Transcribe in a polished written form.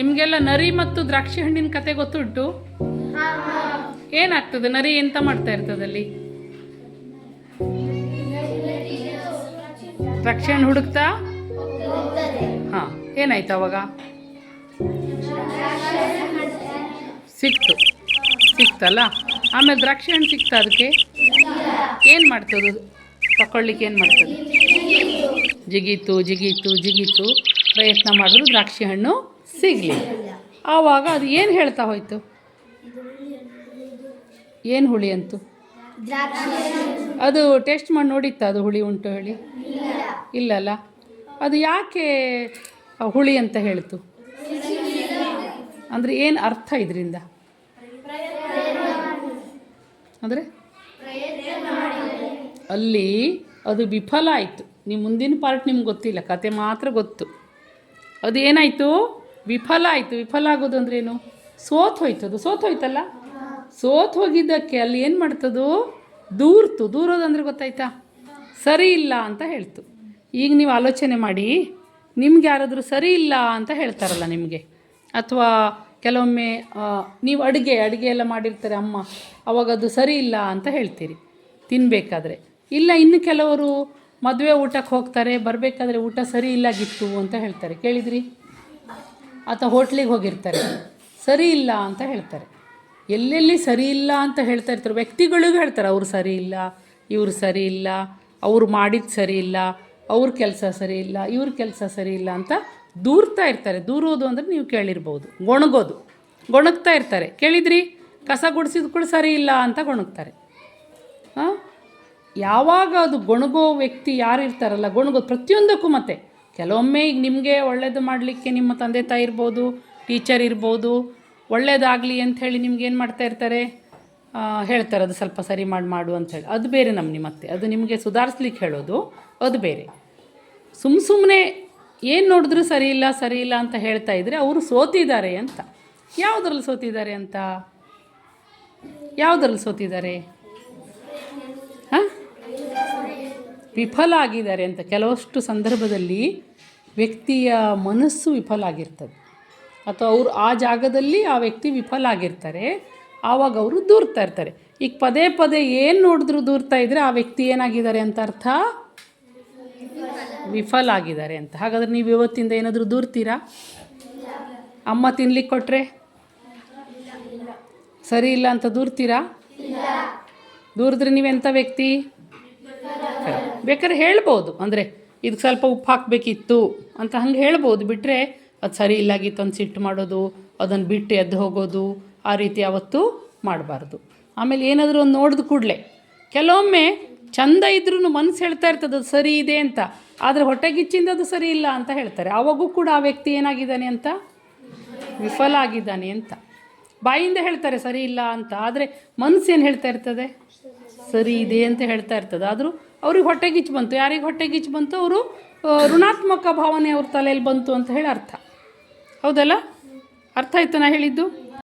ನಿಮಗೆಲ್ಲ ನರಿ ಮತ್ತು ದ್ರಾಕ್ಷಿ ಹಣ್ಣಿನ ಕತೆ ಗೊತ್ತುಂಟು. ಏನಾಗ್ತದೆ? ನರಿ ಎಂತ ಮಾಡ್ತಾ ಇರ್ತದಲ್ಲಿ? ದ್ರಾಕ್ಷಿ ಹಣ್ಣು ಹುಡುಕ್ತಾ ಹಾಂ, ಏನಾಯ್ತು ಅವಾಗ? ಸಿಕ್ತಲ್ಲ. ಆಮೇಲೆ ದ್ರಾಕ್ಷಿ ಹಣ್ಣು ಸಿಕ್ತಾ ಅದಕ್ಕೆ? ಏನು ಮಾಡ್ತದೆ ತಗೊಳ್ಳಿಕ್ಕೆ? ಏನು ಮಾಡ್ತದೆ? ಜಿಗೀತು ಪ್ರಯತ್ನ ಮಾಡಿದ್ರು ದ್ರಾಕ್ಷಿ ಹಣ್ಣು ಸಿಗಲಿ. ಆವಾಗ ಅದು ಏನು ಹೇಳ್ತಾ ಹೋಯ್ತು? ಏನು ಹುಳಿ ಅಂತು? ಅದು ಟೇಸ್ಟ್ ಮಾಡಿ ನೋಡಿತ್ತಾ ಅದು ಹುಳಿ ಉಂಟು ಹೇಳಿ? ಇಲ್ಲಲ್ಲ. ಅದು ಯಾಕೆ ಹುಳಿ ಅಂತ ಹೇಳ್ತು? ಅಂದರೆ ಏನು ಅರ್ಥ ಇದರಿಂದ? ಅಂದರೆ ಅಲ್ಲಿ ಅದು ವಿಫಲ ಆಯಿತು. ನೀವು ಮುಂದಿನ ಪಾರ್ಟ್ ನಿಮ್ಗೆ ಗೊತ್ತಿಲ್ಲ, ಕತೆ ಮಾತ್ರ ಗೊತ್ತು. ಅದು ಏನಾಯಿತು? ವಿಫಲ ಆಯಿತು. ವಿಫಲ ಆಗೋದು ಅಂದ್ರೇನು? ಸೋತೋಯ್ತದು. ಸೋತೋಯ್ತಲ್ಲ. ಸೋತು ಹೋಗಿದ್ದಕ್ಕೆ ಅಲ್ಲಿ ಏನು ಮಾಡ್ತದು? ದೂರೋದಂದರೆ ಗೊತ್ತಾಯ್ತಾ? ಸರಿ ಇಲ್ಲ ಅಂತ ಹೇಳ್ತು. ಈಗ ನೀವು ಆಲೋಚನೆ ಮಾಡಿ, ನಿಮ್ಗೆ ಯಾರಾದರೂ ಸರಿ ಇಲ್ಲ ಅಂತ ಹೇಳ್ತಾರಲ್ಲ ನಿಮಗೆ, ಅಥವಾ ಕೆಲವೊಮ್ಮೆ ನೀವು ಅಡುಗೆ ಎಲ್ಲ ಮಾಡಿರ್ತಾರೆ ಅಮ್ಮ, ಅವಾಗ ಅದು ಸರಿ ಇಲ್ಲ ಅಂತ ಹೇಳ್ತೀರಿ ತಿನ್ನಬೇಕಾದ್ರೆ. ಇಲ್ಲ, ಇನ್ನು ಕೆಲವರು ಮದುವೆ ಊಟಕ್ಕೆ ಹೋಗ್ತಾರೆ, ಬರಬೇಕಾದ್ರೆ ಊಟ ಸರಿ ಇಲ್ಲಾಗಿತ್ತು ಅಂತ ಹೇಳ್ತಾರೆ, ಕೇಳಿದ್ರಿ? ಅಥವಾ ಹೋಟ್ಲಿಗೆ ಹೋಗಿರ್ತಾರೆ, ಸರಿ ಇಲ್ಲ ಅಂತ ಹೇಳ್ತಾರೆ. ಎಲ್ಲೆಲ್ಲಿ ಸರಿ ಇಲ್ಲ ಅಂತ ಹೇಳ್ತಾ ಇರ್ತಾರೆ. ವ್ಯಕ್ತಿಗಳಿಗೂ ಹೇಳ್ತಾರೆ, ಅವ್ರು ಸರಿ ಇಲ್ಲ, ಇವರು ಸರಿ ಇಲ್ಲ, ಅವ್ರು ಮಾಡಿದ್ದು ಸರಿ ಇಲ್ಲ, ಅವ್ರ ಕೆಲಸ ಸರಿ ಇಲ್ಲ, ಇವ್ರ ಕೆಲಸ ಸರಿ ಇಲ್ಲ ಅಂತ ದೂರ್ತಾ ಇರ್ತಾರೆ. ದೂರೋದು ಅಂದರೆ ನೀವು ಕೇಳಿರ್ಬೋದು, ಗೊಣಗ್ತಾ ಇರ್ತಾರೆ, ಕೇಳಿದ್ರಿ? ಕಸ ಗುಡಿಸಿದ ಕೂಡ ಸರಿ ಇಲ್ಲ ಅಂತ ಗೊಣಗ್ತಾರೆ. ಹಾಂ, ಯಾವಾಗ ಅದು ಗೊಣಗೋ ವ್ಯಕ್ತಿ ಯಾರು ಇರ್ತಾರಲ್ಲ, ಗೊಣಗೋದು ಪ್ರತಿಯೊಂದಕ್ಕೂ. ಮತ್ತು ಕೆಲವೊಮ್ಮೆ ಈಗ ನಿಮಗೆ ಒಳ್ಳೇದು ಮಾಡಲಿಕ್ಕೆ ನಿಮ್ಮ ತಂದೆ ತಾಯಿ ಇರ್ಬೋದು, ಟೀಚರ್ ಇರ್ಬೋದು, ಒಳ್ಳೇದಾಗಲಿ ಅಂಥೇಳಿ ನಿಮ್ಗೆ ಏನು ಮಾಡ್ತಾ ಇರ್ತಾರೆ? ಹೇಳ್ತಾರೆ ಅದು ಸ್ವಲ್ಪ ಸರಿ ಮಾಡು ಅಂಥೇಳಿ. ಅದು ಬೇರೆ ಮತ್ತೆ ಅದು ನಿಮಗೆ ಸುಧಾರಿಸ್ಲಿಕ್ಕೆ ಹೇಳೋದು, ಅದು ಬೇರೆ. ಸುಮ್ಮನೆ ಏನು ನೋಡಿದ್ರೂ ಸರಿ ಇಲ್ಲ ಅಂತ ಹೇಳ್ತಾ ಇದ್ದರೆ ಅವರು ಸೋತಿದ್ದಾರೆ ಅಂತ. ಯಾವುದ್ರಲ್ಲಿ ಸೋತಿದ್ದಾರೆ ಅಂತ? ಯಾವುದ್ರಲ್ಲಿ ಸೋತಿದ್ದಾರೆ? ಹಾಂ, ವಿಫಲ ಆಗಿದ್ದಾರೆ ಅಂತ. ಕೆಲವಷ್ಟು ಸಂದರ್ಭದಲ್ಲಿ ವ್ಯಕ್ತಿಯ ಮನಸ್ಸು ವಿಫಲ ಆಗಿರ್ತದೆ, ಅಥವಾ ಅವರು ಆ ಜಾಗದಲ್ಲಿ ಆ ವ್ಯಕ್ತಿ ವಿಫಲ ಆಗಿರ್ತಾರೆ. ಆವಾಗ ಅವರು ದೂರ್ತಾ ಇರ್ತಾರೆ. ಈಗ ಪದೇ ಏನು ನೋಡಿದ್ರು ದೂರ್ತಾ ಇದ್ದರೆ ಆ ವ್ಯಕ್ತಿ ಏನಾಗಿದ್ದಾರೆ ಅಂತ ಅರ್ಥ? ವಿಫಲ ಆಗಿದ್ದಾರೆ ಅಂತ. ಹಾಗಾದರೆ ನೀವು ಇವತ್ತಿಂದ ಏನಾದರೂ ದೂರ್ತೀರಾ? ಅಮ್ಮ ತಿನ್ಲಿಕ್ಕೆ ಕೊಟ್ಟರೆ ಸರಿ ಇಲ್ಲ ಅಂತ ದೂರ್ತೀರಾ? ದೂರಿದ್ರೆ ನೀವೆಂಥ ವ್ಯಕ್ತಿ? ಬೇಕಾದ್ರೆ ಹೇಳ್ಬೋದು, ಅಂದರೆ ಇದಕ್ಕೆ ಸ್ವಲ್ಪ ಉಪ್ಪು ಹಾಕಬೇಕಿತ್ತು ಅಂತ ಹಂಗೆ ಹೇಳ್ಬೋದು. ಬಿಟ್ಟರೆ ಅದು ಸರಿ ಇಲ್ಲಾಗಿತ್ತು ಅಂತ ಸಿಟ್ಟು ಮಾಡೋದು, ಅದನ್ನು ಬಿಟ್ಟು ಎದ್ದು ಹೋಗೋದು, ಆ ರೀತಿ ಯಾವತ್ತೂ ಮಾಡಬಾರ್ದು. ಆಮೇಲೆ ಏನಾದರೂ ಒಂದು ನೋಡಿದ ಕೂಡಲೇ, ಕೆಲವೊಮ್ಮೆ ಚಂದ ಇದ್ರೂ ಮನಸ್ಸು ಹೇಳ್ತಾ ಇರ್ತದೆ ಅದು ಸರಿ ಇದೆ ಅಂತ, ಆದರೆ ಹೊಟ್ಟೆಗಿಚ್ಚಿಂದ ಅದು ಸರಿ ಇಲ್ಲ ಅಂತ ಹೇಳ್ತಾರೆ. ಆವಾಗೂ ಕೂಡ ಆ ವ್ಯಕ್ತಿ ಏನಾಗಿದ್ದಾನೆ ಅಂತ? ವಿಫಲ ಆಗಿದ್ದಾನೆ ಅಂತ. ಬಾಯಿಂದ ಹೇಳ್ತಾರೆ ಸರಿ ಇಲ್ಲ ಅಂತ, ಆದರೆ ಮನಸ್ಸೇನು ಹೇಳ್ತಾ ಇರ್ತದೆ? ಸರಿ ಇದೆ ಅಂತ ಹೇಳ್ತಾ ಇರ್ತದೆ. ಆದರೂ ಅವ್ರಿಗೆ ಹೊಟ್ಟೆಗಿಚ್ಚು ಬಂತು. ಯಾರಿಗೆ ಹೊಟ್ಟೆಗಿಚ್ಚು ಬಂತು? ಅವರು ಋಣಾತ್ಮಕ ಭಾವನೆ ಅವ್ರ ತಲೆಯಲ್ಲಿ ಬಂತು ಅಂತ ಹೇಳಿ ಅರ್ಥ. ಹೌದಲ್ಲ? ಅರ್ಥ ಆಯ್ತು ನಾ ಹೇಳಿದ್ದು?